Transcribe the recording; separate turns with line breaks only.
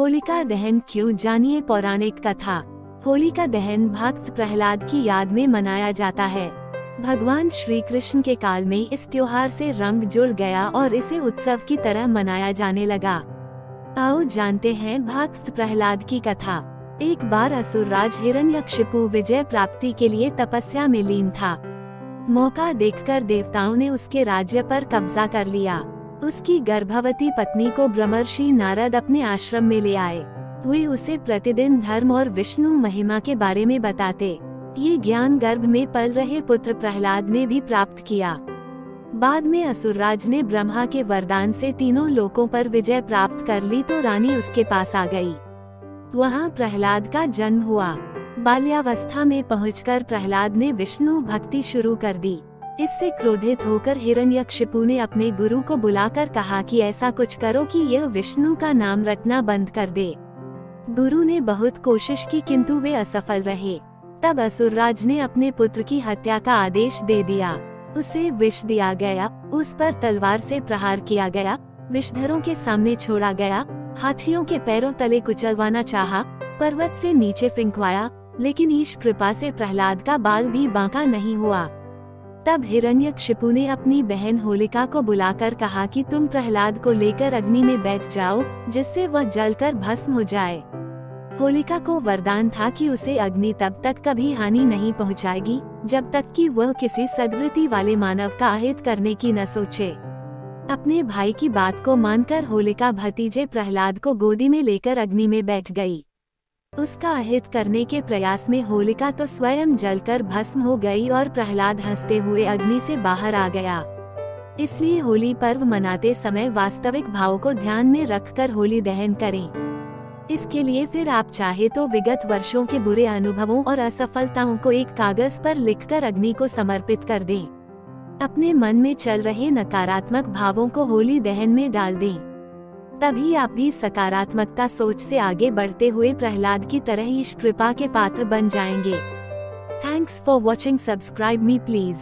होलिका दहन क्यों, जानिए पौराणिक कथा। होलिका दहन भक्त प्रहलाद की याद में मनाया जाता है। भगवान श्री कृष्ण के काल में इस त्योहार से रंग जुड़ गया और इसे उत्सव की तरह मनाया जाने लगा। आओ जानते हैं भक्त प्रहलाद की कथा। एक बार असुरराज हिरण्यकशिपु विजय प्राप्ति के लिए तपस्या में लीन था। मौका देखकर देवताओं ने उसके राज्य पर कब्जा कर लिया। उसकी गर्भवती पत्नी को ब्रह्मर्षि नारद अपने आश्रम में ले आए। वे उसे प्रतिदिन धर्म और विष्णु महिमा के बारे में बताते। ये ज्ञान गर्भ में पल रहे पुत्र प्रहलाद ने भी प्राप्त किया। बाद में असुरराज ने ब्रह्मा के वरदान से तीनों लोकों पर विजय प्राप्त कर ली तो रानी उसके पास आ गई। वहाँ प्रहलाद का जन्म हुआ। बाल्यावस्था में पहुंचकर प्रहलाद ने विष्णु भक्ति शुरू कर दी। इससे क्रोधित होकर हिरण्यकशिपु ने अपने गुरु को बुलाकर कहा कि ऐसा कुछ करो कि यह विष्णु का नाम रटना बंद कर दे। गुरु ने बहुत कोशिश की किंतु वे असफल रहे। तब असुरराज ने अपने पुत्र की हत्या का आदेश दे दिया। उसे विष दिया गया, उस पर तलवार से प्रहार किया गया, विषधरों के सामने छोड़ा गया, हाथियों के पैरों तले कुचलवाना चाहा, पर्वत से नीचे फेंकवाया, लेकिन ईश कृपा से प्रहलाद का बाल भी बांका नहीं हुआ। तब हिरण्यकशिपु ने अपनी बहन होलिका को बुलाकर कहा कि तुम प्रहलाद को लेकर अग्नि में बैठ जाओ, जिससे वह जलकर भस्म हो जाए। होलिका को वरदान था कि उसे अग्नि तब तक कभी हानि नहीं पहुंचाएगी, जब तक कि वह किसी सद्वृत्ति वाले मानव का अहित करने की न सोचे। अपने भाई की बात को मानकर होलिका भतीजे प्रहलाद को गोदी में लेकर अग्नि में बैठ गई। उसका अहित करने के प्रयास में होलिका तो स्वयं जलकर भस्म हो गई और प्रहलाद हंसते हुए अग्नि से बाहर आ गया। इसलिए होली पर्व मनाते समय वास्तविक भाव को ध्यान में रखकर होली दहन करें। इसके लिए फिर आप चाहे तो विगत वर्षों के बुरे अनुभवों और असफलताओं को एक कागज पर लिखकर अग्नि को समर्पित कर दें। अपने मन में चल रहे नकारात्मक भावों को होली दहन में डाल दें। तभी आप भी सकारात्मकता सोच से आगे बढ़ते हुए प्रहलाद की तरह ईश कृपा के पात्र बन जाएंगे। Thanks for watching. Subscribe me please.